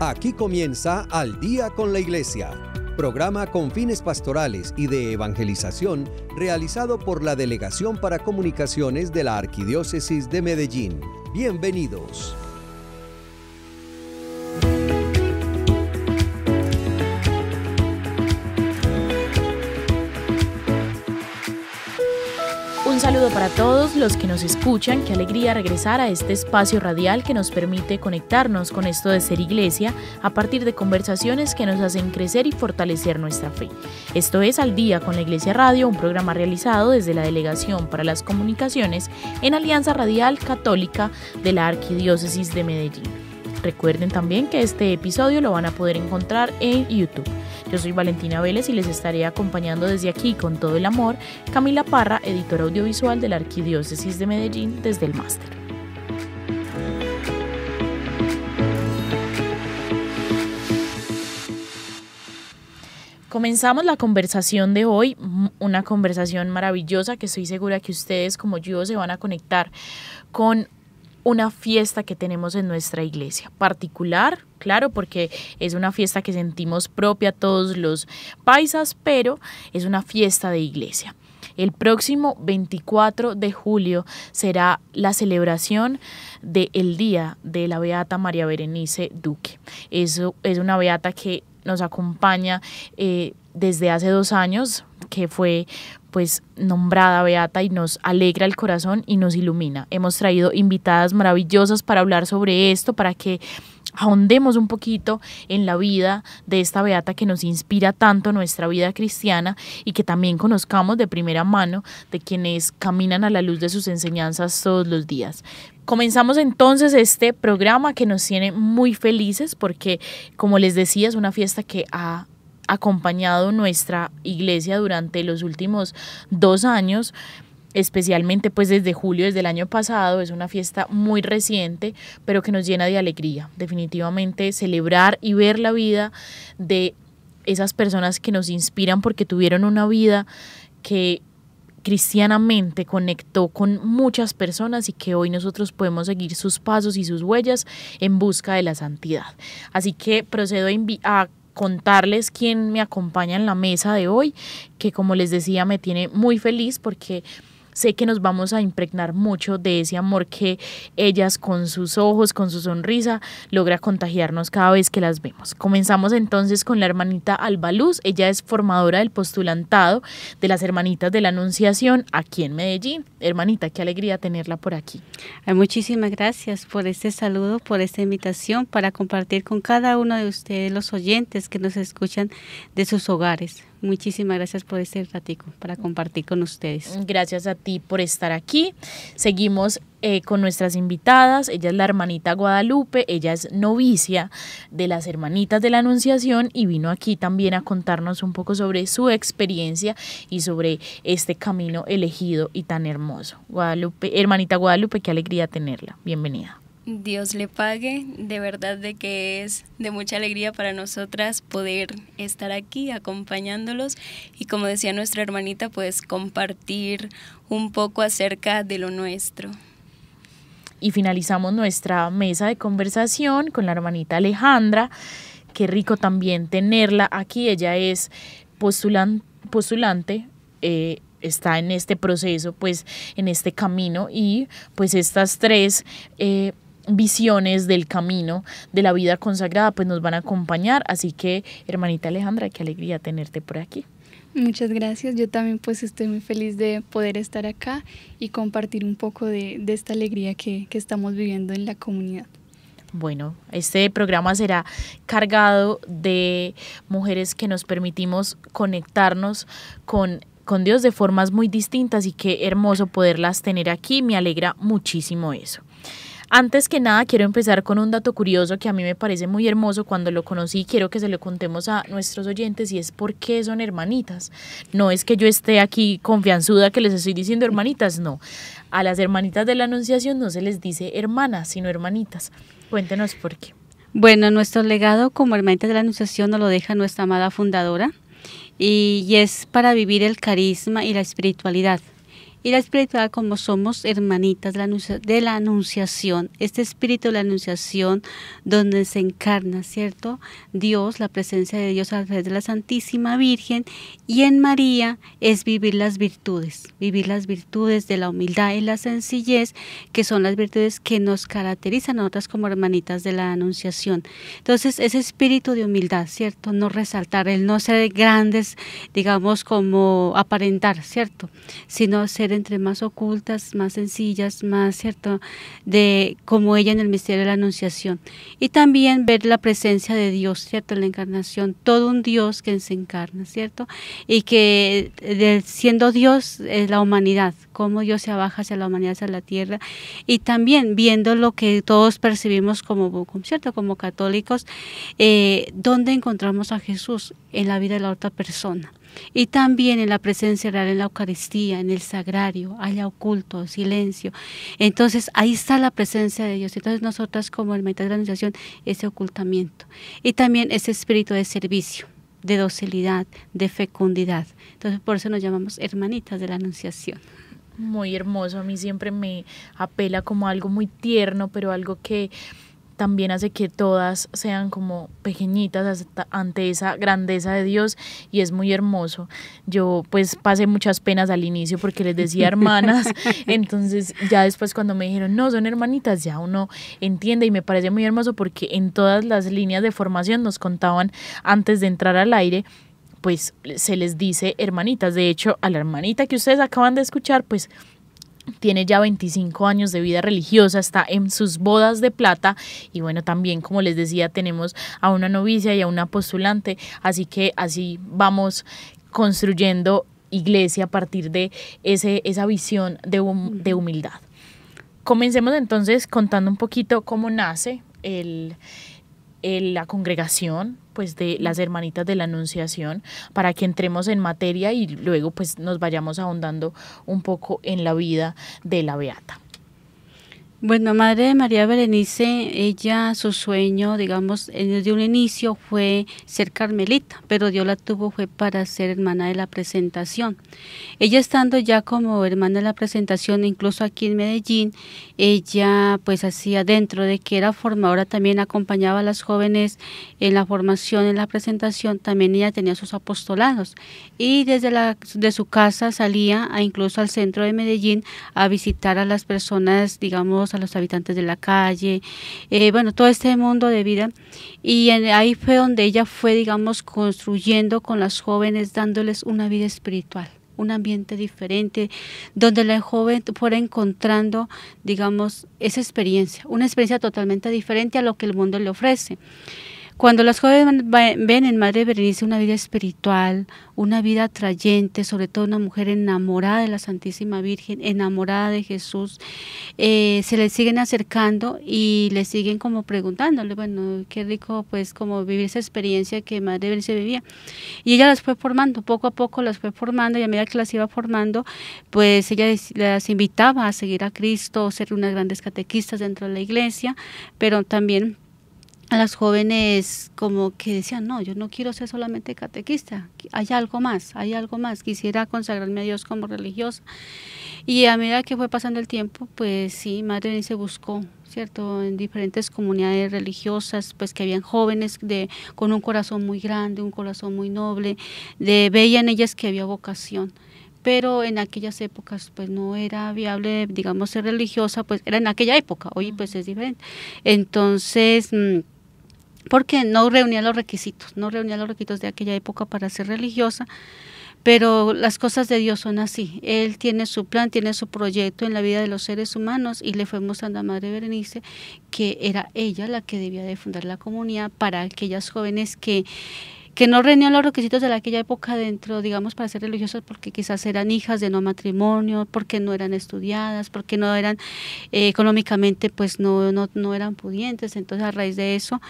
Aquí comienza Al Día con la Iglesia, programa con fines pastorales y de evangelización realizado por la Delegación para Comunicaciones de la Arquidiócesis de Medellín. Bienvenidos. Un saludo para todos los que nos escuchan. Qué alegría regresar a este espacio radial que nos permite conectarnos con esto de ser iglesia a partir de conversaciones que nos hacen crecer y fortalecer nuestra fe. Esto es Al Día con la Iglesia Radio, un programa realizado desde la Delegación para las Comunicaciones en Alianza Radial Católica de la Arquidiócesis de Medellín. Recuerden también que este episodio lo van a poder encontrar en YouTube. Yo soy Valentina Vélez y les estaré acompañando desde aquí con todo el amor, Camila Parra, editora audiovisual de la Arquidiócesis de Medellín desde el máster. Comenzamos la conversación de hoy, una conversación maravillosa que estoy segura que ustedes como yo se van a conectar con una fiesta que tenemos en nuestra iglesia, particular, claro, porque es una fiesta que sentimos propia todos los paisas, pero es una fiesta de iglesia. El próximo 24 de julio será la celebración del Día de la Beata María Berenice Duque. Eso es una beata que nos acompaña desde hace 2 años, que fue pues nombrada beata y nos alegra el corazón y nos ilumina. Hemos traído invitadas maravillosas para hablar sobre esto, para que ahondemos un poquito en la vida de esta beata que nos inspira tanto nuestra vida cristiana y que también conozcamos de primera mano de quienes caminan a la luz de sus enseñanzas todos los días. Comenzamos entonces este programa que nos tiene muy felices porque, como les decía, es una fiesta que ha acompañado nuestra iglesia durante los últimos 2 años, especialmente pues desde julio, desde el año pasado. Es una fiesta muy reciente, pero que nos llena de alegría. Definitivamente celebrar y ver la vida de esas personas que nos inspiran porque tuvieron una vida que cristianamente conectó con muchas personas y que hoy nosotros podemos seguir sus pasos y sus huellas en busca de la santidad. Así que procedo a contarles quién me acompaña en la mesa de hoy, que como les decía me tiene muy feliz porque sé que nos vamos a impregnar mucho de ese amor que ellas con sus ojos, con su sonrisa, logra contagiarnos cada vez que las vemos. Comenzamos entonces con la hermanita Alba Luz. Ella es formadora del postulantado de las Hermanitas de la Anunciación aquí en Medellín. Hermanita, qué alegría tenerla por aquí. Muchísimas gracias por este saludo, por esta invitación para compartir con cada uno de ustedes, los oyentes que nos escuchan de sus hogares. Muchísimas gracias por este ratico para compartir con ustedes. Gracias a ti por estar aquí. Seguimos con nuestras invitadas. Ella es la hermanita Guadalupe, ella es novicia de las Hermanitas de la Anunciación y vino aquí también a contarnos un poco sobre su experiencia y sobre este camino elegido y tan hermoso. Guadalupe, hermanita Guadalupe, qué alegría tenerla. Bienvenida. Dios le pague, de verdad de que es de mucha alegría para nosotras poder estar aquí acompañándolos y, como decía nuestra hermanita, pues compartir un poco acerca de lo nuestro. Y finalizamos nuestra mesa de conversación con la hermanita Alejandra. Qué rico también tenerla aquí. Ella es postulante, está en este proceso, pues en este camino, y pues estas 3 visiones del camino de la vida consagrada pues nos van a acompañar. Así que, hermanita Alejandra, qué alegría tenerte por aquí. Muchas gracias. Yo también pues estoy muy feliz de poder estar acá y compartir un poco de esta alegría que estamos viviendo en la comunidad. Bueno, este programa será cargado de mujeres que nos permitimos conectarnos con Dios de formas muy distintas y qué hermoso poderlas tener aquí. Me alegra muchísimo eso. Antes que nada, quiero empezar con un dato curioso que a mí me parece muy hermoso. Cuando lo conocí, quiero que se lo contemos a nuestros oyentes, y es por qué son hermanitas. No es que yo esté aquí confianzuda que les estoy diciendo hermanitas, no. A las Hermanitas de la Anunciación no se les dice hermanas, sino hermanitas. Cuéntenos por qué. Bueno, nuestro legado como Hermanitas de la Anunciación nos lo deja nuestra amada fundadora, y es para vivir el carisma y la espiritualidad. Y la espiritualidad, como somos hermanitas de la Anunciación, este espíritu de la Anunciación donde se encarna, ¿cierto? Dios, la presencia de Dios a través de la Santísima Virgen, y en María es vivir las virtudes de la humildad y la sencillez, que son las virtudes que nos caracterizan a nosotras como hermanitas de la Anunciación. Entonces, ese espíritu de humildad, ¿cierto? No resaltar, el no ser grandes, digamos, como aparentar, ¿cierto? Sino ser entre más ocultas, más sencillas, más, ¿cierto?, de como ella en el misterio de la Anunciación. Y también ver la presencia de Dios, ¿cierto?, en la encarnación, todo un Dios que se encarna, ¿cierto? Y que siendo Dios, la humanidad, cómo Dios se abaja hacia la humanidad, hacia la tierra, y también viendo lo que todos percibimos como ¿cierto?, como católicos, ¿dónde encontramos a Jesús? En la vida de la otra persona. Y también en la presencia real, en la Eucaristía, en el sagrario, allá oculto, silencio. Entonces ahí está la presencia de Dios. Entonces nosotras como hermanitas de la Anunciación, ese ocultamiento. Y también ese espíritu de servicio, de docilidad, de fecundidad. Entonces por eso nos llamamos hermanitas de la Anunciación. Muy hermoso, a mí siempre me apela como algo muy tierno, pero algo que también hace que todas sean como pequeñitas ante esa grandeza de Dios, y es muy hermoso. Yo pues pasé muchas penas al inicio porque les decía hermanas, entonces ya después cuando me dijeron no, son hermanitas, ya uno entiende, y me parece muy hermoso porque en todas las líneas de formación nos contaban antes de entrar al aire, pues se les dice hermanitas. De hecho, a la hermanita que ustedes acaban de escuchar, pues tiene ya 25 años de vida religiosa, está en sus bodas de plata, y bueno, también como les decía, tenemos a una novicia y a una postulante, así que así vamos construyendo iglesia a partir de esa visión de humildad. Comencemos entonces contando un poquito cómo nace la congregación pues de las hermanitas de la Anunciación, para que entremos en materia y luego pues nos vayamos ahondando un poco en la vida de la beata. Bueno, Madre de María Berenice, ella, su sueño, digamos, desde un inicio fue ser carmelita, pero Dios la tuvo fue para ser hermana de la Presentación. Ella estando ya como hermana de la Presentación, incluso aquí en Medellín, ella pues hacía, dentro de que era formadora, también acompañaba a las jóvenes en la formación, en la Presentación, también ella tenía sus apostolados, y de su casa salía incluso al centro de Medellín a visitar a las personas, digamos, a los habitantes de la calle, bueno, todo este mundo de vida, y ahí fue donde ella fue, digamos, construyendo con las jóvenes, dándoles una vida espiritual, un ambiente diferente, donde la joven fuera encontrando, digamos, esa experiencia, una experiencia totalmente diferente a lo que el mundo le ofrece. Cuando las jóvenes ven en Madre Berenice una vida espiritual, una vida atrayente, sobre todo una mujer enamorada de la Santísima Virgen, enamorada de Jesús, se le siguen acercando y le siguen como preguntándole, bueno, qué rico pues como vivir esa experiencia que Madre Berenice vivía. Y ella las fue formando, poco a poco las fue formando, y a medida que las iba formando, pues ella las invitaba a seguir a Cristo, ser unas grandes catequistas dentro de la iglesia, pero también a las jóvenes como que decían, no, yo no quiero ser solamente catequista, hay algo más, quisiera consagrarme a Dios como religiosa. Y a medida que fue pasando el tiempo, pues sí, Madre Berenice buscó, ¿cierto?, en diferentes comunidades religiosas, pues que habían jóvenes con un corazón muy grande, un corazón muy noble, veían ellas que había vocación. Pero en aquellas épocas pues no era viable, digamos, ser religiosa, pues era en aquella época, hoy pues es diferente. Entonces, porque no reunía los requisitos de aquella época para ser religiosa, pero las cosas de Dios son así. Él tiene su plan, tiene su proyecto en la vida de los seres humanos, y le fue mostrando a Madre Berenice que era ella la que debía de fundar la comunidad para aquellas jóvenes que no reunían los requisitos de aquella época dentro, digamos, para ser religiosas, porque quizás eran hijas de no matrimonio, porque no eran estudiadas, porque no eran económicamente, pues no eran pudientes. Entonces, a raíz de eso,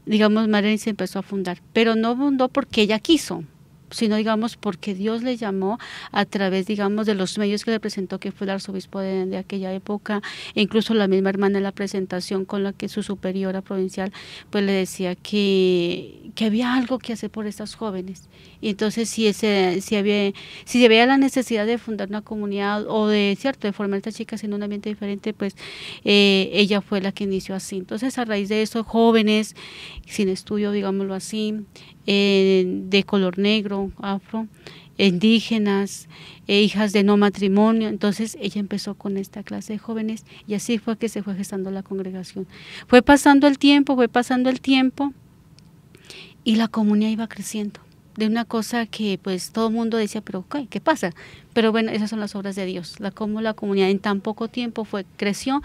digamos, Madre se empezó a fundar, pero no fundó porque ella quiso, sino digamos porque Dios le llamó a través digamos de los medios que le presentó, que fue el arzobispo de aquella época, e incluso la misma hermana en la presentación con la que su superiora provincial pues le decía que había algo que hacer por estas jóvenes. Y entonces si había la necesidad de fundar una comunidad o de formar a estas chicas en un ambiente diferente, pues ella fue la que inició así. Entonces a raíz de eso, jóvenes sin estudio, digámoslo así, de color negro, afro, indígenas, hijas de no matrimonio. Entonces ella empezó con esta clase de jóvenes y así fue que se fue gestando la congregación. Fue pasando el tiempo y la comunidad iba creciendo. De una cosa que pues todo el mundo decía, pero ¿qué pasa? Pero bueno, esas son las obras de Dios, cómo la comunidad en tan poco tiempo creció.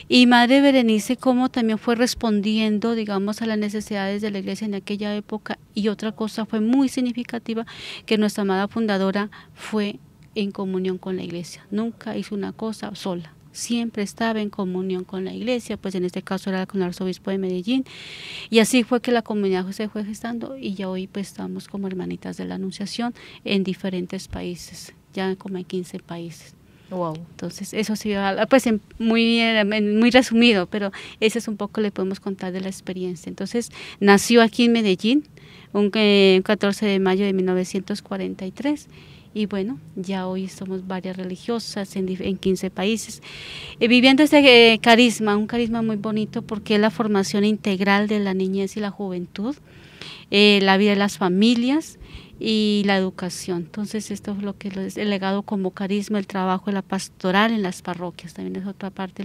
Y Madre Berenice cómo también fue respondiendo, digamos, a las necesidades de la iglesia en aquella época. Y otra cosa fue muy significativa, que nuestra amada fundadora fue en comunión con la iglesia. Nunca hizo una cosa sola, siempre estaba en comunión con la iglesia, pues en este caso era con el arzobispo de Medellín. Y así fue que la comunidad se fue gestando y ya hoy pues estamos como hermanitas de la Anunciación en diferentes países, ya como en 15 países. Wow. Entonces eso sí, pues muy resumido, pero ese es un poco le podemos contar de la experiencia. Entonces nació aquí en Medellín un 14 de mayo de 1943 y bueno, ya hoy somos varias religiosas en 15 países, viviendo este carisma, un carisma muy bonito porque es la formación integral de la niñez y la juventud, la vida de las familias y la educación. Entonces esto es lo que es el legado como carisma, el trabajo de la pastoral en las parroquias, también es otra parte,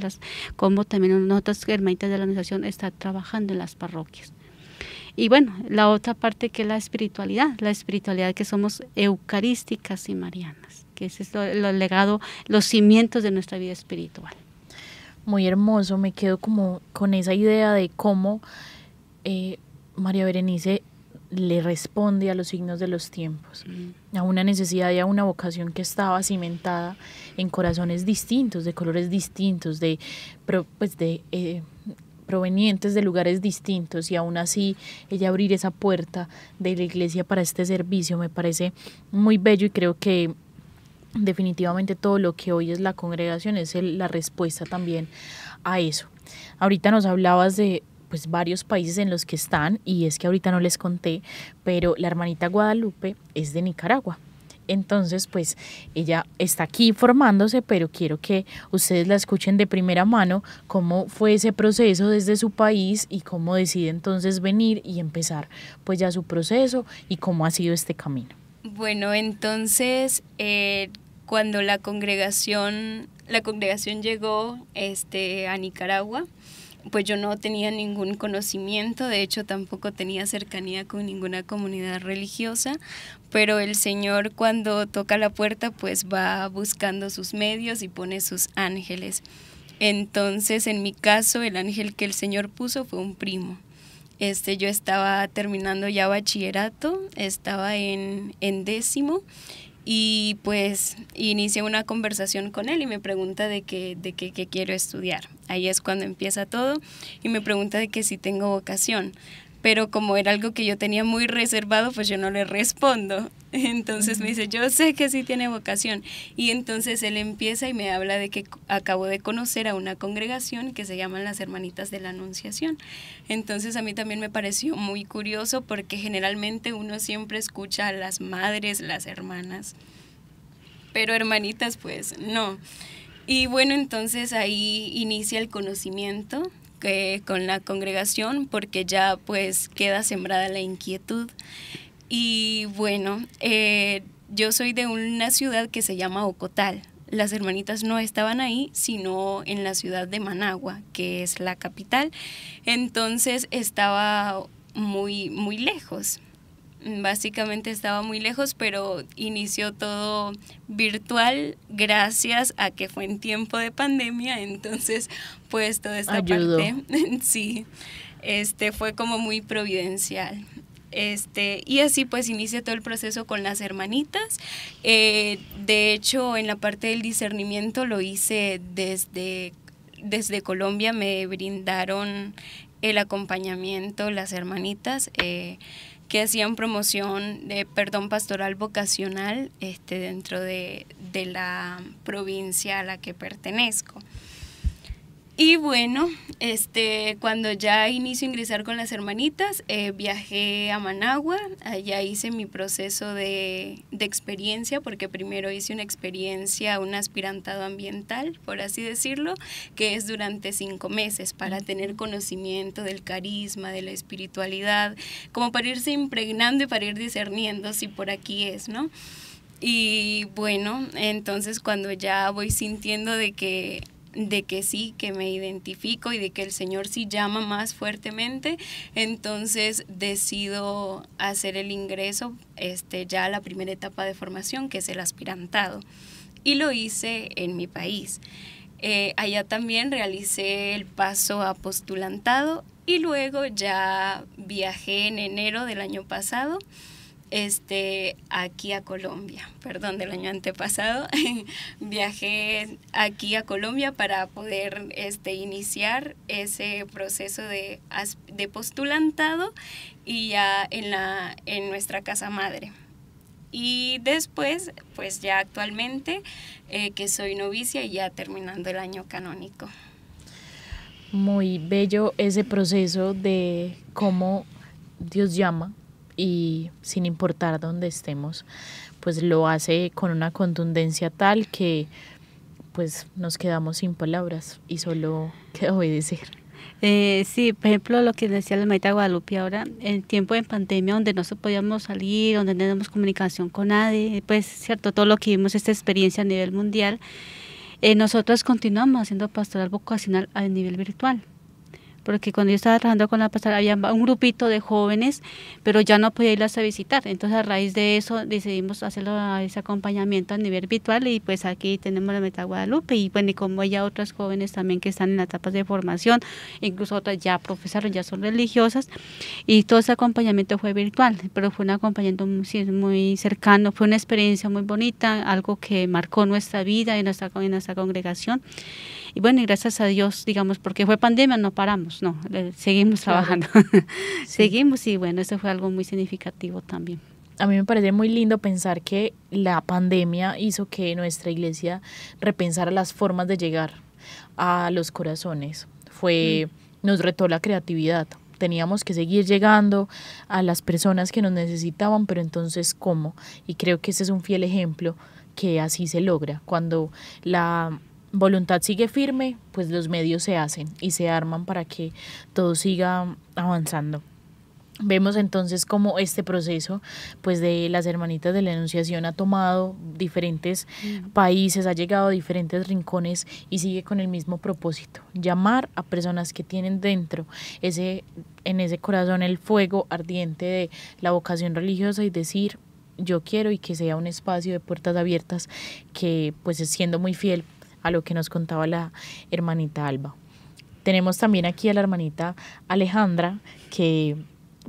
como también nosotras hermanitas de la Anunciación está trabajando en las parroquias. Y bueno, la otra parte que es la espiritualidad que somos eucarísticas y marianas, que ese es lo legado, los cimientos de nuestra vida espiritual. Muy hermoso, me quedo como con esa idea de cómo María Berenice le responde a los signos de los tiempos, a una necesidad y a una vocación que estaba cimentada en corazones distintos, de colores distintos, provenientes de lugares distintos, y aún así ella abrir esa puerta de la iglesia para este servicio me parece muy bello, y creo que definitivamente todo lo que hoy es la congregación es la respuesta también a eso. Ahorita nos hablabas de pues varios países en los que están, y es que ahorita no les conté, pero la hermanita Guadalupe es de Nicaragua. Entonces, pues ella está aquí formándose, pero quiero que ustedes la escuchen de primera mano, cómo fue ese proceso desde su país y cómo decide entonces venir y empezar pues ya su proceso y cómo ha sido este camino. Bueno, entonces cuando la congregación llegó a Nicaragua, pues yo no tenía ningún conocimiento, de hecho tampoco tenía cercanía con ninguna comunidad religiosa, pero el Señor cuando toca la puerta pues va buscando sus medios y pone sus ángeles. Entonces en mi caso el ángel que el Señor puso fue un primo. Yo estaba terminando ya bachillerato, estaba en 10º, y pues inicié una conversación con él y me pregunta de qué quiero estudiar. Ahí es cuando empieza todo, y me pregunta de que si tengo vocación, pero como era algo que yo tenía muy reservado, pues yo no le respondo. Entonces me dice, yo sé que sí tiene vocación, y entonces él empieza y me habla de que acabo de conocer a una congregación que se llaman las Hermanitas de la Anunciación. Entonces a mí también me pareció muy curioso, porque generalmente uno siempre escucha a las madres, las hermanas, pero hermanitas pues no. Y bueno, entonces ahí inicia el conocimiento con la congregación, porque ya pues queda sembrada la inquietud. Y bueno, yo soy de una ciudad que se llama Ocotal. Las hermanitas no estaban ahí, sino en la ciudad de Managua, que es la capital. Entonces estaba muy, muy lejos. Básicamente estaba muy lejos, pero inició todo virtual gracias a que fue en tiempo de pandemia. Entonces pues toda esta ayudó. Parte sí, fue como muy providencial. Y así pues inicia todo el proceso con las hermanitas. De hecho, en la parte del discernimiento lo hice desde Colombia. Me brindaron el acompañamiento las hermanitas, que hacían promoción de perdón pastoral vocacional dentro de la provincia a la que pertenezco. Y bueno, cuando ya inicio a ingresar con las hermanitas, viajé a Managua, allá hice mi proceso de experiencia, porque primero hice una experiencia, un aspirantado ambiental, por así decirlo, que es durante 5 meses, para tener conocimiento del carisma, de la espiritualidad, como para irse impregnando y para ir discerniendo si por aquí es, ¿no? Y bueno, entonces cuando ya voy sintiendo de que sí, que me identifico y de que el Señor sí llama más fuertemente, entonces decido hacer el ingreso ya a la primera etapa de formación, que es el aspirantado, y lo hice en mi país. Allá también realicé el paso a postulantado y luego ya viajé en enero del año pasado aquí a Colombia, del año antepasado, viajé aquí a Colombia para poder iniciar ese proceso de postulantado y ya en nuestra casa madre. Y después, pues ya actualmente que soy novicia y ya terminando el año canónico. Muy bello ese proceso de cómo Dios llama, y sin importar dónde estemos, pues lo hace con una contundencia tal que pues nos quedamos sin palabras y solo queda obedecer. Sí, por ejemplo, lo que decía la hermanita Guadalupe ahora, en tiempo de pandemia donde no podíamos salir, donde no teníamos comunicación con nadie, pues cierto, todo lo que vimos, esta experiencia a nivel mundial, nosotros continuamos haciendo pastoral vocacional a nivel virtual. Porque cuando yo estaba trabajando con la pastoral había un grupito de jóvenes, pero ya no podía irlas a visitar. Entonces a raíz de eso decidimos hacerlo ese acompañamiento a nivel virtual, y pues aquí tenemos la hermanita Guadalupe y bueno, y como ella otras jóvenes también que están en las etapas de formación, incluso otras ya profesaron, ya son religiosas, y todo ese acompañamiento fue virtual, pero fue un acompañamiento muy cercano, fue una experiencia muy bonita, algo que marcó nuestra vida y nuestra congregación. Y bueno, y gracias a Dios, digamos, porque fue pandemia, no paramos, no, seguimos trabajando, seguimos, y bueno, eso fue algo muy significativo también. A mí me parece muy lindo pensar que la pandemia hizo que nuestra iglesia repensara las formas de llegar a los corazones. Nos retó la creatividad. Teníamos que seguir llegando a las personas que nos necesitaban, pero entonces, ¿cómo? Y creo que ese es un fiel ejemplo que así se logra. Cuando la voluntad sigue firme, pues los medios se hacen y se arman para que todo siga avanzando. Vemos entonces cómo este proceso pues de las hermanitas de la Anunciación ha tomado diferentes países, ha llegado a diferentes rincones y sigue con el mismo propósito: llamar a personas que tienen dentro en ese corazón el fuego ardiente de la vocación religiosa y decir: yo quiero, y que sea un espacio de puertas abiertas, que pues siendo muy fiel a lo que nos contaba la hermanita Alba. Tenemos también aquí a la hermanita Alejandra, que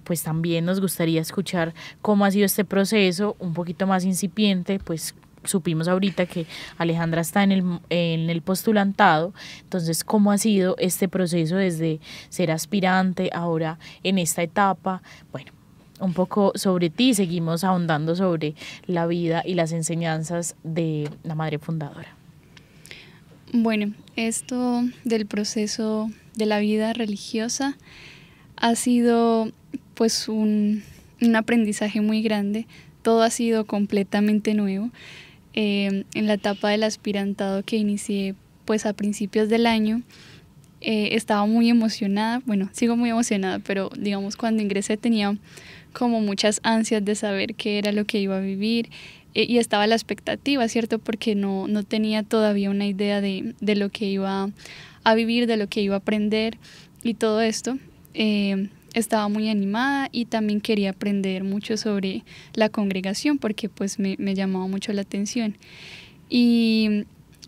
pues también nos gustaría escuchar cómo ha sido este proceso, un poquito más incipiente, pues supimos ahorita que Alejandra está en el postulantado, entonces cómo ha sido este proceso desde ser aspirante, ahora en esta etapa. Bueno, un poco sobre ti, seguimos ahondando sobre la vida y las enseñanzas de la madre fundadora. Bueno, esto del proceso de la vida religiosa ha sido pues un aprendizaje muy grande. Todo ha sido completamente nuevo. En la etapa del aspirantado que inicié pues a principios del año, estaba muy emocionada. Bueno, sigo muy emocionada, pero digamos cuando ingresé tenía como muchas ansias de saber qué era lo que iba a vivir. Y estaba la expectativa, ¿cierto? Porque no tenía todavía una idea de lo que iba a vivir, de lo que iba a aprender y todo esto. Estaba muy animada y también quería aprender mucho sobre la congregación porque pues me llamaba mucho la atención. Y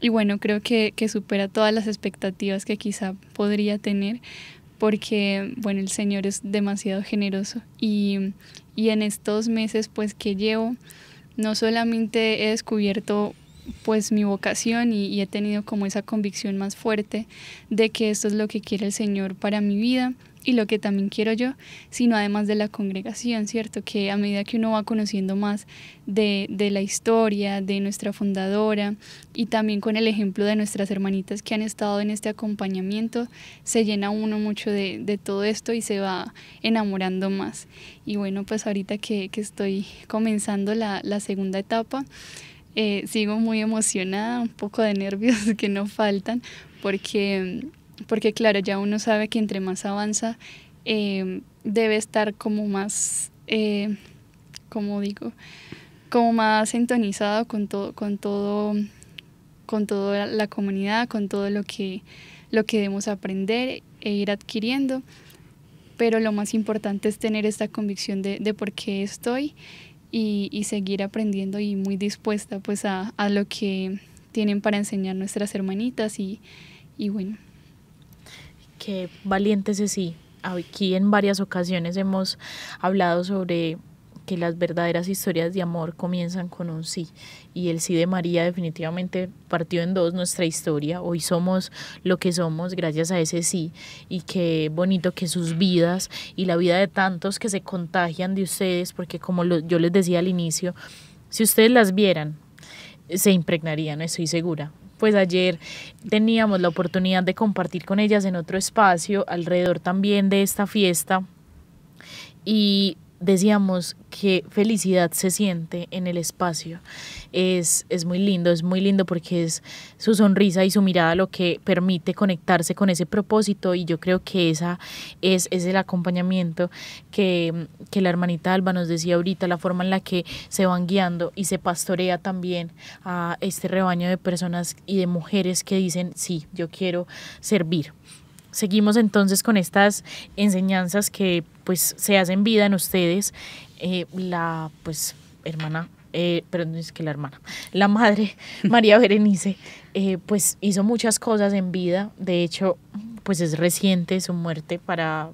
bueno, creo que supera todas las expectativas que quizá podría tener, porque bueno, el Señor es demasiado generoso y en estos meses pues que llevo, no solamente he descubierto pues mi vocación y he tenido como esa convicción más fuerte de que esto es lo que quiere el Señor para mi vida, y lo que también quiero yo, sino además de la congregación, ¿cierto? Que a medida que uno va conociendo más de la historia, de nuestra fundadora y también con el ejemplo de nuestras hermanitas que han estado en este acompañamiento, se llena uno mucho de todo esto y se va enamorando más. Y bueno, pues ahorita que estoy comenzando la segunda etapa, sigo muy emocionada, un poco de nervios que no faltan, porque claro, ya uno sabe que entre más avanza, debe estar como más, como digo, como más sintonizado con toda la comunidad, con todo lo que debemos aprender e ir adquiriendo. Pero lo más importante es tener esta convicción de por qué estoy y seguir aprendiendo y muy dispuesta pues a lo que tienen para enseñar nuestras hermanitas y bueno. Qué valiente Ceci. Aquí en varias ocasiones hemos hablado sobre que las verdaderas historias de amor comienzan con un sí, y el sí de María definitivamente partió en dos nuestra historia. Hoy somos lo que somos gracias a ese sí, y qué bonito que sus vidas y la vida de tantos que se contagian de ustedes, porque como yo les decía al inicio, si ustedes las vieran, se impregnarían, estoy segura. Pues ayer teníamos la oportunidad de compartir con ellas en otro espacio alrededor también de esta fiesta, y decíamos qué felicidad se siente en el espacio. Es muy lindo porque es su sonrisa y su mirada lo que permite conectarse con ese propósito, y yo creo que es el acompañamiento que la hermanita Alba nos decía ahorita, la forma en la que se van guiando y se pastorea también a este rebaño de personas y de mujeres que dicen, sí, yo quiero servir. Seguimos entonces con estas enseñanzas que pues se hacen vida en ustedes. La madre María Berenice pues hizo muchas cosas en vida. De hecho, pues es reciente su muerte a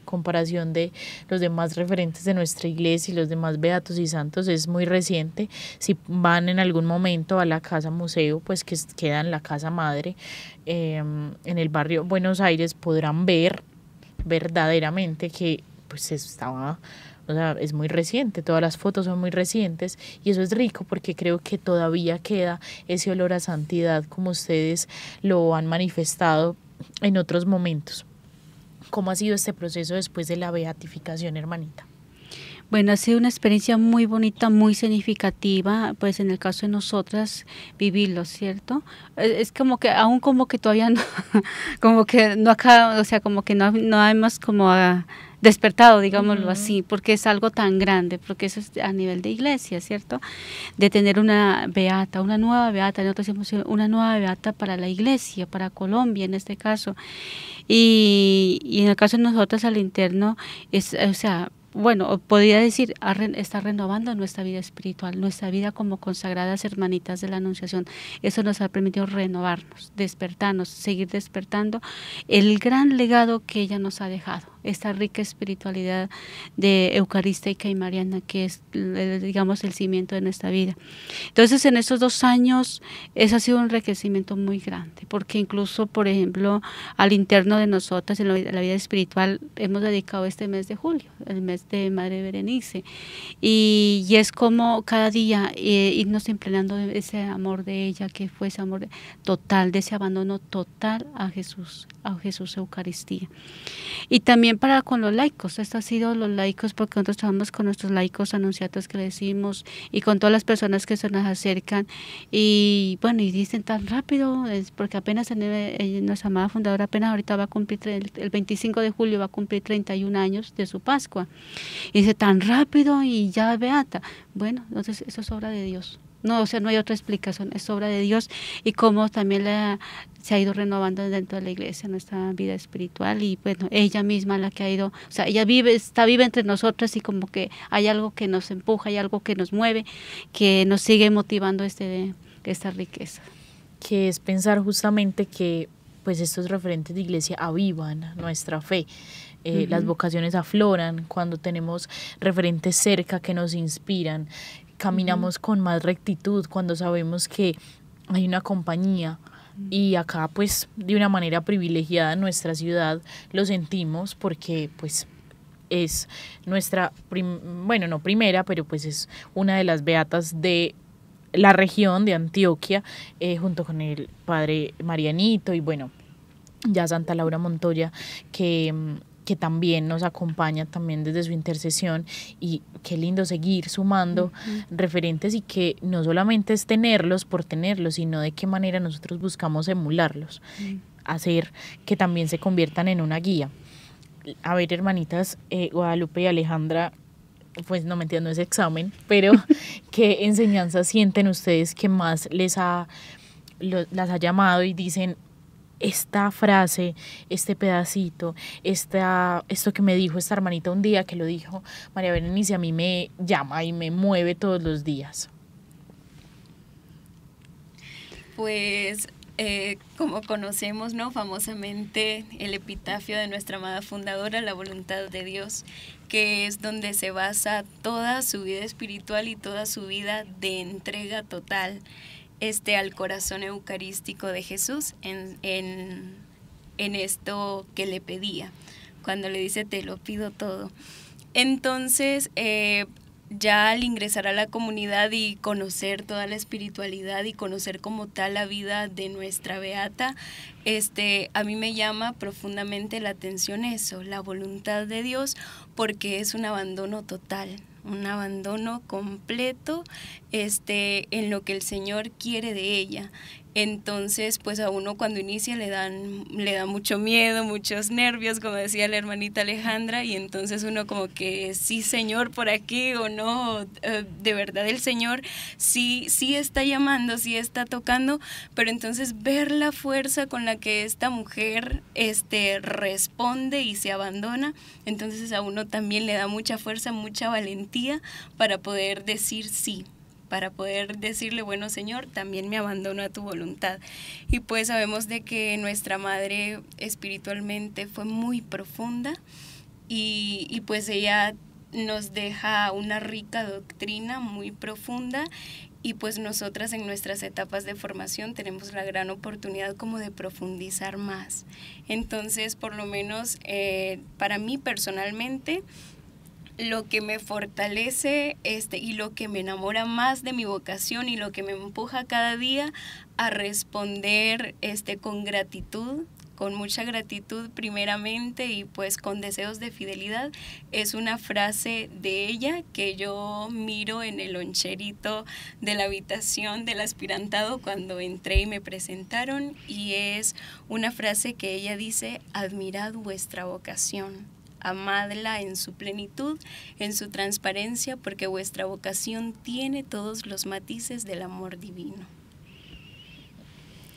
comparación de los demás referentes de nuestra iglesia y los demás beatos y santos, es muy reciente. Si van en algún momento a la casa museo, pues que queda en la casa madre, en el barrio Buenos Aires, podrán ver verdaderamente que pues estaba, o sea, es muy reciente, todas las fotos son muy recientes, y eso es rico porque creo que todavía queda ese olor a santidad como ustedes lo han manifestado en otros momentos. ¿Cómo ha sido este proceso después de la beatificación, hermanita? Bueno, ha sido una experiencia muy bonita, muy significativa, pues en el caso de nosotras vivirlo, ¿cierto? Es como que aún como que todavía no, como que no acaba, o sea, como que no hemos como despertado, digámoslo así, porque es algo tan grande, porque eso es a nivel de iglesia, ¿cierto? De tener una beata, una nueva beata, nosotros decimos una nueva beata para la iglesia, para Colombia en este caso, y en el caso de nosotros al interno, o sea, bueno, podría decir, está renovando nuestra vida espiritual, nuestra vida como consagradas hermanitas de la Anunciación. Eso nos ha permitido renovarnos, despertarnos, seguir despertando el gran legado que ella nos ha dejado, esta rica espiritualidad de eucarística y mariana, que es, digamos, el cimiento de nuestra vida. Entonces, en estos 2 años, eso ha sido un enriquecimiento muy grande, porque incluso, por ejemplo, al interno de nosotras, en la vida espiritual, hemos dedicado este mes de julio, el mes de Madre Berenice, y es como cada día irnos empleando de ese amor de ella, que fue ese amor total, de ese abandono total a Jesús Eucaristía. Y también para con los laicos, esto ha sido los laicos, porque nosotros trabajamos con nuestros laicos anunciatos que le decimos, y con todas las personas que se nos acercan, y bueno, y dicen tan rápido, porque apenas nuestra amada fundadora apenas ahorita va a cumplir, el 25 de julio va a cumplir 31 años de su Pascua, y dice tan rápido y ya beata. Bueno, entonces eso es obra de Dios. No, o sea, no hay otra explicación, es obra de Dios, y cómo también se ha ido renovando dentro de la iglesia nuestra vida espiritual, y bueno, ella misma la que ha ido, o sea, ella está viva entre nosotras, y como que hay algo que nos empuja, hay algo que nos mueve, que nos sigue motivando esta riqueza. Que es pensar justamente que pues estos referentes de iglesia avivan nuestra fe. Las vocaciones afloran cuando tenemos referentes cerca que nos inspiran. Caminamos con más rectitud cuando sabemos que hay una compañía y acá pues de una manera privilegiada en nuestra ciudad lo sentimos porque pues es nuestra, bueno, no primera, pero pues es una de las beatas de la región de Antioquia, junto con el padre Marianito y bueno, ya Santa Laura Montoya, que también nos acompaña también desde su intercesión, y qué lindo seguir sumando referentes y que no solamente es tenerlos por tenerlos, sino de qué manera nosotros buscamos emularlos, hacer que también se conviertan en una guía. A ver, hermanitas, Guadalupe y Alejandra, pues no me entiendo ese examen, pero ¿qué enseñanzas sienten ustedes que más las ha llamado y dicen, esta frase, este pedacito, esto que me dijo esta hermanita un día, que lo dijo María Berenice, a mí me llama y me mueve todos los días? Pues como conocemos, ¿no?, famosamente el epitafio de nuestra amada fundadora, la voluntad de Dios, que es donde se basa toda su vida espiritual y toda su vida de entrega total al corazón eucarístico de Jesús en esto que le pedía, cuando le dice te lo pido todo. Entonces, ya al ingresar a la comunidad y conocer toda la espiritualidad y conocer como tal la vida de nuestra beata, a mí me llama profundamente la atención eso, la voluntad de Dios, porque es un abandono total, un abandono completo en lo que el Señor quiere de ella. Entonces, pues a uno cuando inicia le da mucho miedo, muchos nervios, como decía la hermanita Alejandra, y entonces uno como que sí, Señor, por aquí o no, de verdad el Señor sí está llamando, sí está tocando, pero entonces ver la fuerza con la que esta mujer responde y se abandona, entonces a uno también le da mucha fuerza, mucha valentía para poder decir sí, para poder decirle, bueno, Señor, también me abandono a tu voluntad. Y pues sabemos de que nuestra madre espiritualmente fue muy profunda y pues ella nos deja una rica doctrina muy profunda, y pues nosotras en nuestras etapas de formación tenemos la gran oportunidad como de profundizar más. Entonces, por lo menos para mí personalmente, lo que me fortalece y lo que me enamora más de mi vocación y lo que me empuja cada día a responder con gratitud, con mucha gratitud primeramente, y pues con deseos de fidelidad, es una frase de ella que yo miro en el loncherito de la habitación del aspirantado cuando entré y me presentaron, y es una frase que ella dice: admirad vuestra vocación, amadla en su plenitud, en su transparencia, porque vuestra vocación tiene todos los matices del amor divino.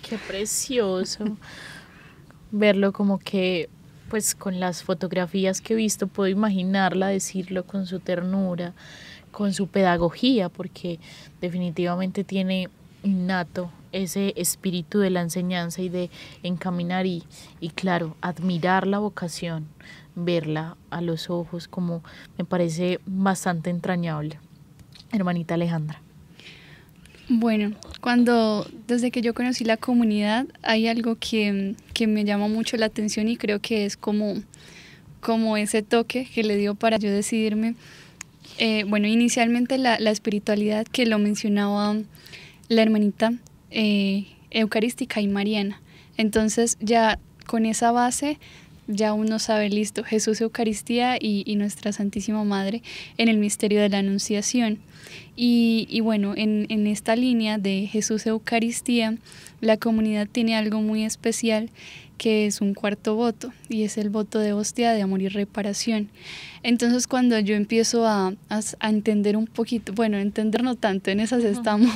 Qué precioso verlo, como que pues con las fotografías que he visto puedo imaginarla decirlo con su ternura, con su pedagogía, porque definitivamente tiene innato ese espíritu de la enseñanza y de encaminar y claro, admirar la vocación, verla a los ojos, como me parece bastante entrañable. Hermanita Alejandra. Bueno, desde que yo conocí la comunidad, hay algo que me llama mucho la atención, y creo que es como ese toque que le dio para yo decidirme. Bueno, inicialmente la espiritualidad que lo mencionaba la hermanita eucarística y mariana. Entonces ya con esa base ya uno sabe, listo, Jesús, Eucaristía y nuestra Santísima Madre en el misterio de la Anunciación. Y bueno, en esta línea de Jesús, Eucaristía, la comunidad tiene algo muy especial, que es un cuarto voto, y es el voto de hostia, de amor y reparación. Entonces, cuando yo empiezo a entender un poquito, bueno, entender no tanto, en esas estamos,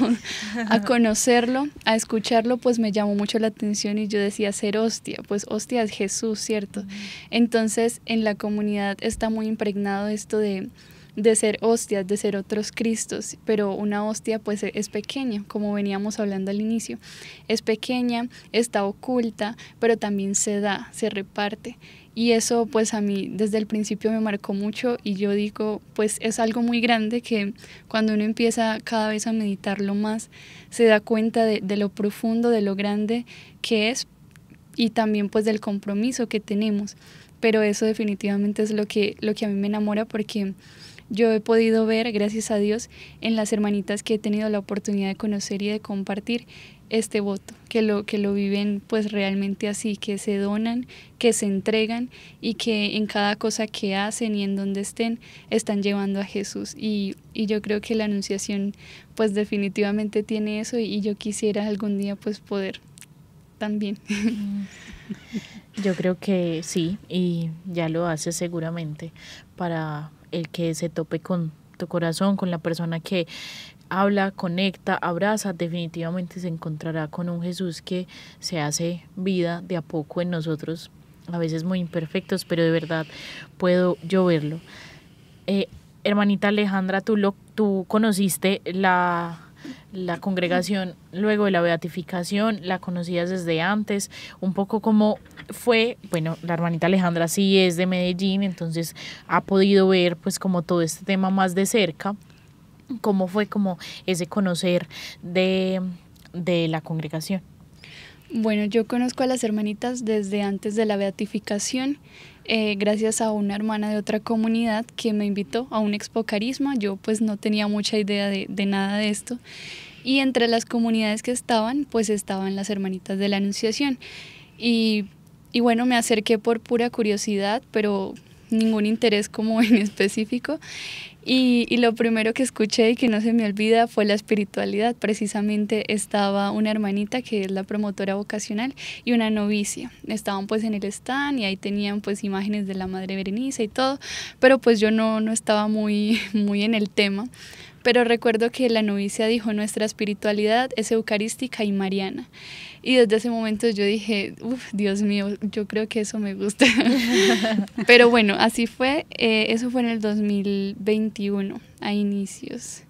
a conocerlo, a escucharlo, pues me llamó mucho la atención, y yo decía, ser hostia, pues hostia es Jesús, ¿cierto? Entonces, en la comunidad está muy impregnado esto de de ser hostias, de ser otros Cristos, pero una hostia pues es pequeña, como veníamos hablando al inicio, es pequeña, está oculta, pero también se da, se reparte. Y eso pues a mí desde el principio me marcó mucho y yo digo pues es algo muy grande que cuando uno empieza cada vez a meditarlo más se da cuenta de lo profundo, de lo grande que es y también pues del compromiso que tenemos. Pero eso definitivamente es lo que a mí me enamora porque yo he podido ver, gracias a Dios, en las hermanitas que he tenido la oportunidad de conocer y de compartir este voto, que lo viven pues realmente así, que se donan, que se entregan y que en cada cosa que hacen y en donde estén llevando a Jesús. Y yo creo que la Anunciación pues definitivamente tiene eso y yo quisiera algún día pues poder también. Yo creo que sí, y ya lo hace seguramente para el que se tope con tu corazón, con la persona que habla, conecta, abraza, definitivamente se encontrará con un Jesús que se hace vida de a poco en nosotros, a veces muy imperfectos, pero de verdad puedo yo verlo. Hermanita Alejandra, tú conociste la congregación luego de la beatificación, la conocías desde antes, un poco cómo fue, bueno, la hermanita Alejandra sí es de Medellín, entonces ha podido ver pues como todo este tema más de cerca, cómo fue como ese conocer de la congregación. Bueno, yo conozco a las hermanitas desde antes de la beatificación, gracias a una hermana de otra comunidad que me invitó a un Expo Carisma. Yo pues no tenía mucha idea de nada de esto y entre las comunidades que estaban pues estaban las hermanitas de la Anunciación y bueno, me acerqué por pura curiosidad, pero ningún interés como en específico. Y lo primero que escuché y que no se me olvida fue la espiritualidad. Precisamente estaba una hermanita que es la promotora vocacional y una novicia. Estaban pues en el stand y ahí tenían pues imágenes de la Madre Berenice y todo, pero pues yo no estaba muy en el tema. Pero recuerdo que la novicia dijo: nuestra espiritualidad es eucarística y mariana. Y desde ese momento yo dije, Dios mío, yo creo que eso me gusta. Pero bueno, así fue. Eso fue en el 2021, a inicios.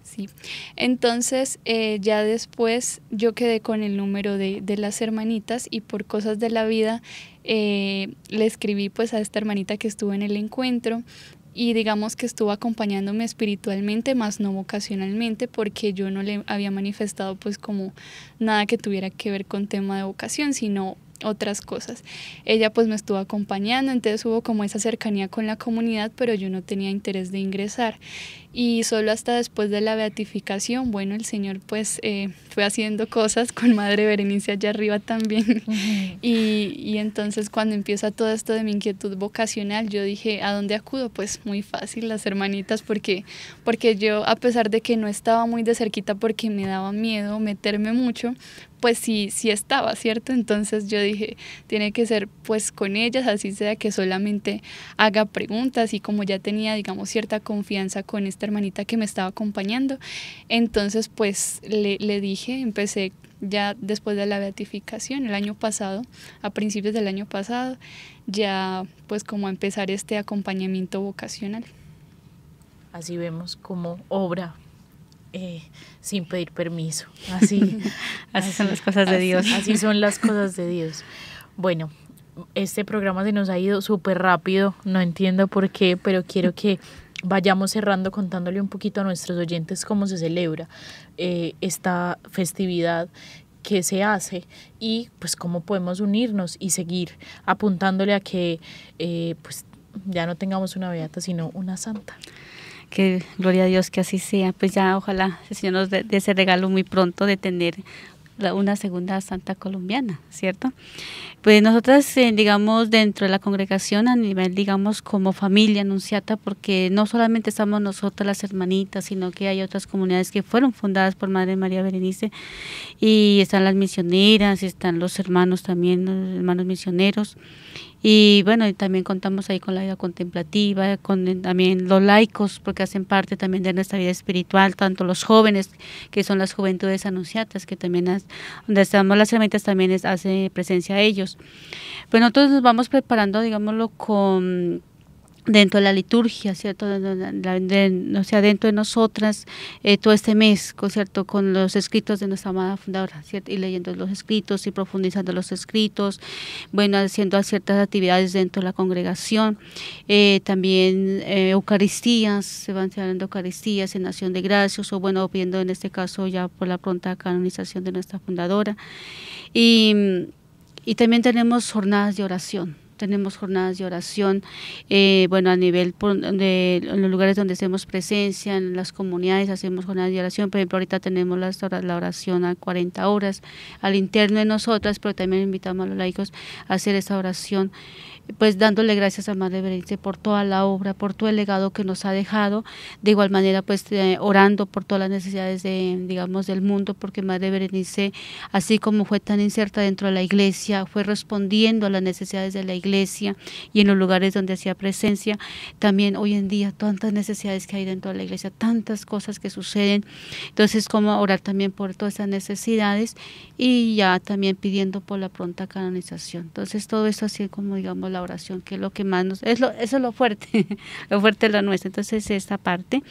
Sí. Entonces, ya después yo quedé con el número de las hermanitas y por cosas de la vida le escribí pues a esta hermanita que estuvo en el encuentro. Y digamos que estuvo acompañándome espiritualmente, más no vocacionalmente, porque yo no le había manifestado pues como nada que tuviera que ver con tema de vocación, sino otras cosas. Ella pues me estuvo acompañando, entonces hubo como esa cercanía con la comunidad, pero yo no tenía interés de ingresar. Y solo hasta después de la beatificación, bueno, el Señor pues fue haciendo cosas con Madre Berenice allá arriba también. Uh-huh. Y entonces cuando empieza todo esto de mi inquietud vocacional, yo dije, ¿a dónde acudo? Pues muy fácil, las hermanitas, porque yo, a pesar de que no estaba muy de cerquita porque me daba miedo meterme mucho, pues sí estaba, ¿cierto? Entonces yo dije, tiene que ser pues con ellas, así sea que solamente haga preguntas, y como ya tenía, digamos, cierta confianza con esta hermanita que me estaba acompañando, entonces pues le dije, empecé ya después de la beatificación, el año pasado, a principios del año pasado, ya pues como a empezar este acompañamiento vocacional. Así vemos como obra sin pedir permiso. Así son las cosas de Dios. Así son las cosas de Dios. Bueno, este programa se nos ha ido súper rápido, no entiendo por qué, pero quiero que vayamos cerrando contándole un poquito a nuestros oyentes cómo se celebra esta festividad, qué se hace y pues cómo podemos unirnos y seguir apuntándole a que pues ya no tengamos una beata sino una santa. Que gloria a Dios que así sea, pues ya ojalá el Señor nos dé ese regalo muy pronto de tener una segunda santa colombiana, ¿cierto? Pues nosotras, digamos, dentro de la congregación a nivel, digamos, como familia anunciata, porque no solamente estamos nosotras las hermanitas, sino que hay otras comunidades que fueron fundadas por Madre María Berenice, y están las misioneras, están los hermanos también, los hermanos misioneros. Y bueno, y también contamos ahí con la vida contemplativa, con también los laicos, porque hacen parte también de nuestra vida espiritual, tanto los jóvenes, que son las juventudes anunciatas, que también donde estamos las hermanitas también hace presencia a ellos. Pues nosotros nos vamos preparando, digámoslo, con dentro de la liturgia, ¿cierto? O sea, dentro de nosotras, todo este mes, ¿cierto? Con los escritos de nuestra amada fundadora, ¿cierto? Y leyendo los escritos y profundizando los escritos, bueno, haciendo ciertas actividades dentro de la congregación, también Eucaristías, se van celebrando Eucaristías en Acción de Gracias, o bueno, pidiendo en este caso ya por la pronta canonización de nuestra fundadora, y también tenemos jornadas de oración. Tenemos jornadas de oración, bueno, a nivel en los lugares donde hacemos presencia, en las comunidades hacemos jornadas de oración. Por ejemplo, ahorita tenemos la oración a 40 horas al interno de nosotras, pero también invitamos a los laicos a hacer esa oración, pues dándole gracias a Madre Berenice por toda la obra, por todo el legado que nos ha dejado. De igual manera, pues orando por todas las necesidades del mundo, porque Madre Berenice, así como fue tan inserta dentro de la iglesia, fue respondiendo a las necesidades de la iglesia y en los lugares donde hacía presencia. También hoy en día tantas necesidades que hay dentro de la iglesia, tantas cosas que suceden. Entonces, como orar también por todas esas necesidades y ya también pidiendo por la pronta canonización. Entonces, todo eso así como digamos la oración, que es lo que más eso es lo fuerte, lo fuerte es lo nuestro. Entonces, esta parte.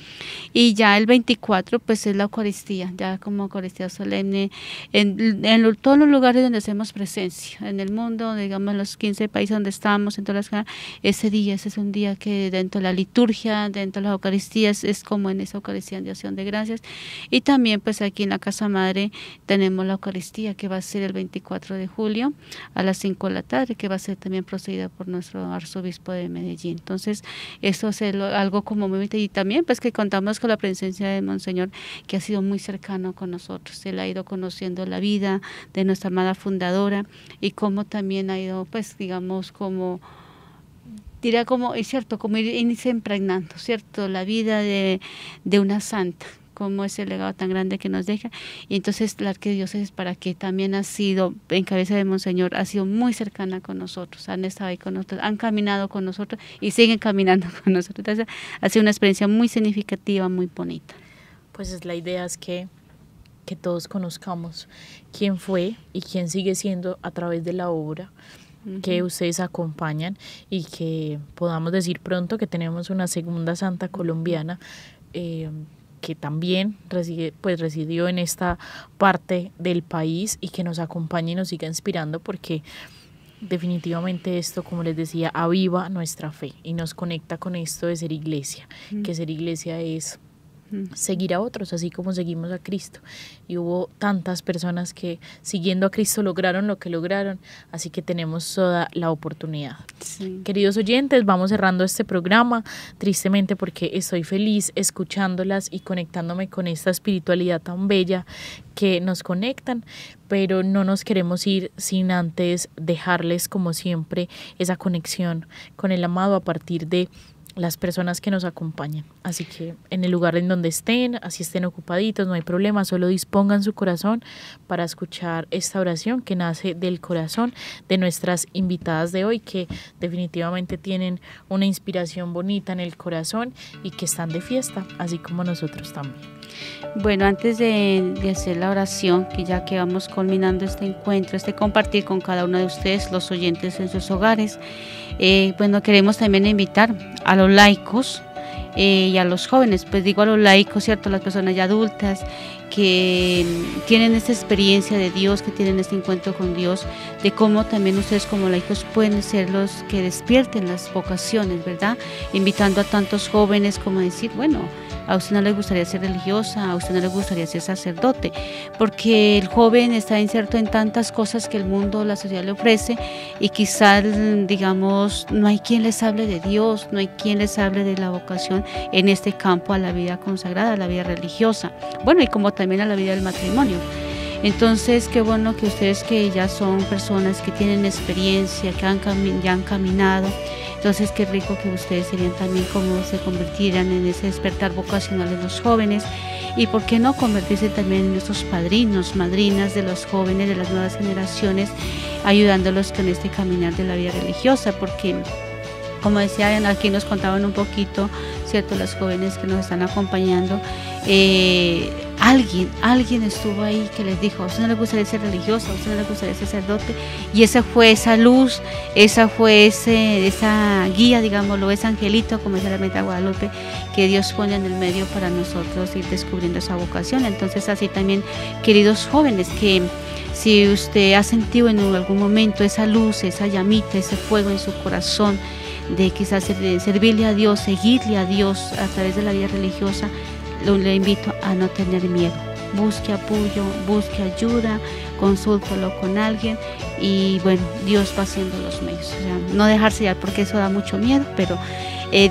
Y ya el 24, pues es la Eucaristía, ya como Eucaristía solemne, en todos los lugares donde hacemos presencia, en el mundo, digamos, en los 15 países donde estamos, en todas las, ese es un día que dentro de la liturgia, dentro de las Eucaristías, es como en esa Eucaristía de Acción de Gracias. Y también, pues aquí en la Casa Madre tenemos la Eucaristía, que va a ser el 24 de julio a las 5 de la tarde, que va a ser también procedida por nuestro arzobispo de Medellín. Entonces, eso es algo como muy... Y también, pues que contamos con la presencia de Monseñor, que ha sido muy cercano con nosotros. Él ha ido conociendo la vida de nuestra amada fundadora y cómo también ha ido, pues, digamos, como... diría como, es cierto, como irse impregnando, ¿cierto? La vida de una santa, como ese legado tan grande que nos deja. Y entonces la arquidiócesis, para que también ha sido, en cabeza de Monseñor, ha sido muy cercana con nosotros, han estado ahí con nosotros, han caminado con nosotros y siguen caminando con nosotros. Entonces, ha sido una experiencia muy significativa, muy bonita. Pues la idea es que todos conozcamos quién fue y quién sigue siendo a través de la obra que ustedes acompañan, y que podamos decir pronto que tenemos una segunda santa colombiana que también residió en esta parte del país y que nos acompaña y nos siga inspirando, porque definitivamente esto, como les decía, aviva nuestra fe y nos conecta con esto de ser iglesia, que ser iglesia es seguir a otros, así como seguimos a Cristo. Y hubo tantas personas que siguiendo a Cristo lograron lo que lograron, así que tenemos toda la oportunidad. Sí. Queridos oyentes, vamos cerrando este programa, tristemente, porque estoy feliz escuchándolas y conectándome con esta espiritualidad tan bella que nos conectan, pero no nos queremos ir sin antes dejarles, como siempre, esa conexión con el amado a partir de las personas que nos acompañan. Así que en el lugar en donde estén, así estén ocupaditos, no hay problema, solo dispongan su corazón para escuchar esta oración que nace del corazón de nuestras invitadas de hoy, que definitivamente tienen una inspiración bonita en el corazón y que están de fiesta, así como nosotros también. Bueno, antes de hacer la oración, que ya que vamos culminando este encuentro, compartir con cada uno de ustedes, los oyentes en sus hogares, bueno, queremos también invitar a los laicos y a los jóvenes, pues digo a los laicos, ¿cierto? Las personas ya adultas que tienen esta experiencia de Dios, que tienen este encuentro con Dios, de cómo también ustedes como laicos pueden ser los que despierten las vocaciones, ¿verdad? Invitando a tantos jóvenes como decir, bueno, a usted no le gustaría ser religiosa, a usted no le gustaría ser sacerdote, porque el joven está inserto en tantas cosas que el mundo, la sociedad le ofrece, y quizás, digamos, no hay quien les hable de Dios, no hay quien les hable de la vocación en este campo a la vida consagrada, a la vida religiosa, bueno, y como también a la vida del matrimonio. Entonces, qué bueno que ustedes, que ya son personas que tienen experiencia, que ya han caminado, entonces qué rico que ustedes serían también como se convirtieran en ese despertar vocacional de los jóvenes, y por qué no convertirse también en esos padrinos, madrinas de los jóvenes, de las nuevas generaciones, ayudándolos con este caminar de la vida religiosa, porque como decían, aquí nos contaban un poquito, ¿cierto?, las jóvenes que nos están acompañando, alguien estuvo ahí que les dijo: a usted no le gustaría ser religiosa, a usted no le gustaría ser sacerdote, y esa fue esa luz, esa fue esa guía, digámoslo, ese angelito, como dice la Virgen de Guadalupe, que Dios pone en el medio para nosotros ir descubriendo esa vocación. Entonces, así también, queridos jóvenes, que si usted ha sentido en algún momento esa luz, esa llamita, ese fuego en su corazón, de quizás servirle a Dios, seguirle a Dios a través de la vida religiosa, le invito a no tener miedo. Busque apoyo, busque ayuda, consúltalo con alguien y bueno, Dios va haciendo los medios. O sea, no dejarse llevar, porque eso da mucho miedo, pero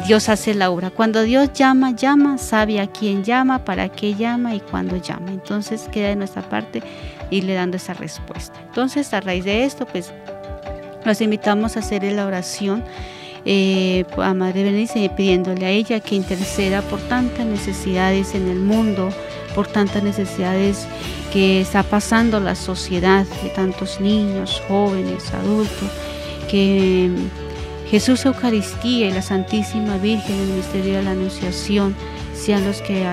Dios hace la obra. Cuando Dios llama, sabe a quién llama, para qué llama y cuándo llama. Entonces queda de nuestra parte irle dando esa respuesta. Entonces, a raíz de esto, pues los invitamos a hacer la oración a Madre Berenice, pidiéndole a ella que interceda por tantas necesidades en el mundo, por tantas necesidades que está pasando la sociedad, de tantos niños, jóvenes, adultos, que Jesús Eucaristía y la Santísima Virgen, el misterio de la Anunciación, sean los que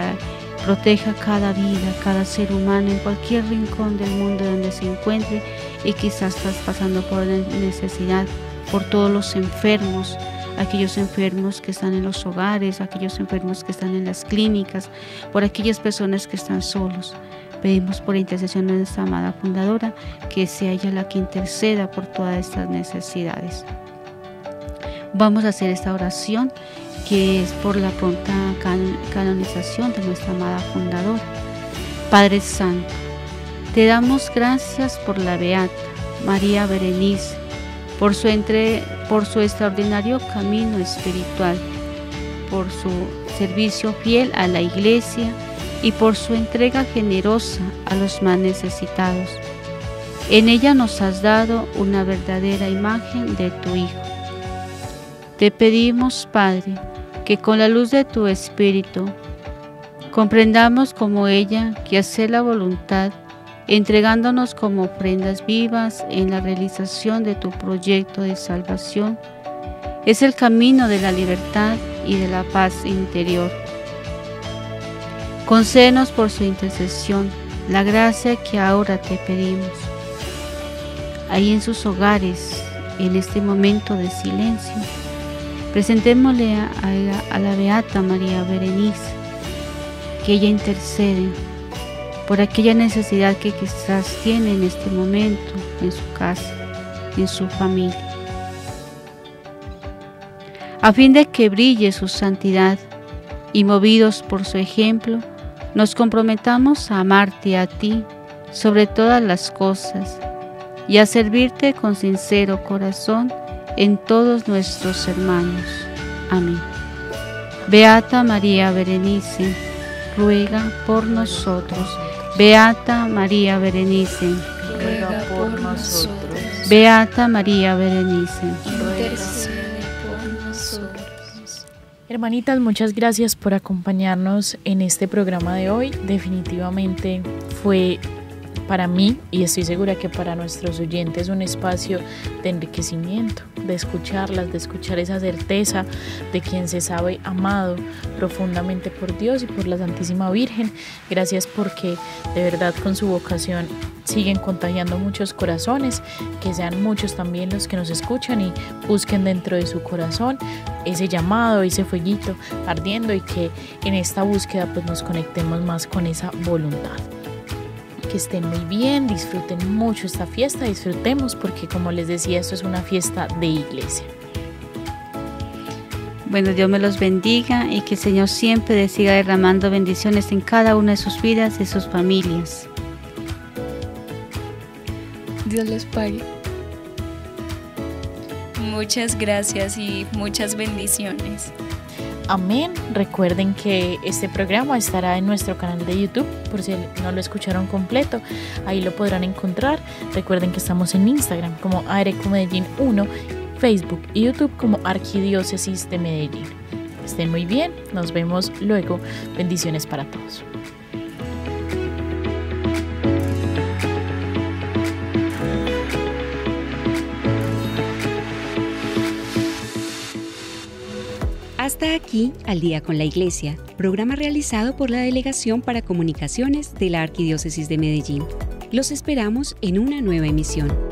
proteja cada vida, cada ser humano en cualquier rincón del mundo donde se encuentre y quizás estás pasando por necesidad, por todos los enfermos, aquellos enfermos que están en los hogares, aquellos enfermos que están en las clínicas, por aquellas personas que están solos. Pedimos por intercesión de nuestra amada fundadora que sea ella la que interceda por todas estas necesidades. Vamos a hacer esta oración que es por la pronta canonización de nuestra amada fundadora. Padre Santo, te damos gracias por la Beata María Berenice, por su extraordinario camino espiritual, por su servicio fiel a la Iglesia y por su entrega generosa a los más necesitados. En ella nos has dado una verdadera imagen de tu Hijo. Te pedimos, Padre, que con la luz de tu Espíritu comprendamos como ella que hacer la voluntad, entregándonos como ofrendas vivas en la realización de tu proyecto de salvación, es el camino de la libertad y de la paz interior. Concédenos por su intercesión la gracia que ahora te pedimos. Ahí en sus hogares, en este momento de silencio, presentémosle a la Beata María Berenice, que ella intercede por aquella necesidad que quizás tiene en este momento en su casa, en su familia, a fin de que brille su santidad y movidos por su ejemplo, nos comprometamos a amarte a ti sobre todas las cosas y a servirte con sincero corazón en todos nuestros hermanos. Amén. Beata María Berenice, ruega por nosotros. Beata María Berenice, ruega por nosotros. Beata María Berenice, Intercede por nosotros. Hermanitas, muchas gracias por acompañarnos en este programa de hoy. Definitivamente fue para mí, y estoy segura que para nuestros oyentes, un espacio de enriquecimiento, de escucharlas, de escuchar esa certeza de quien se sabe amado profundamente por Dios y por la Santísima Virgen. Gracias porque de verdad con su vocación siguen contagiando muchos corazones, que sean muchos también los que nos escuchan y busquen dentro de su corazón ese llamado, ese fueguito ardiendo, y que en esta búsqueda pues nos conectemos más con esa voluntad. Que estén muy bien, disfruten mucho esta fiesta, disfrutemos porque, como les decía, esto es una fiesta de iglesia. Bueno, Dios me los bendiga y que el Señor siempre siga derramando bendiciones en cada una de sus vidas y sus familias. Dios les pague. Muchas gracias y muchas bendiciones. Amén. Recuerden que este programa estará en nuestro canal de YouTube, por si no lo escucharon completo, ahí lo podrán encontrar. Recuerden que estamos en Instagram como ARECOMedellín 1, Facebook y YouTube como Arquidiócesis de Medellín. Estén muy bien, nos vemos luego. Bendiciones para todos. Hasta aquí, Al Día con la Iglesia, programa realizado por la Delegación para Comunicaciones de la Arquidiócesis de Medellín. Los esperamos en una nueva emisión.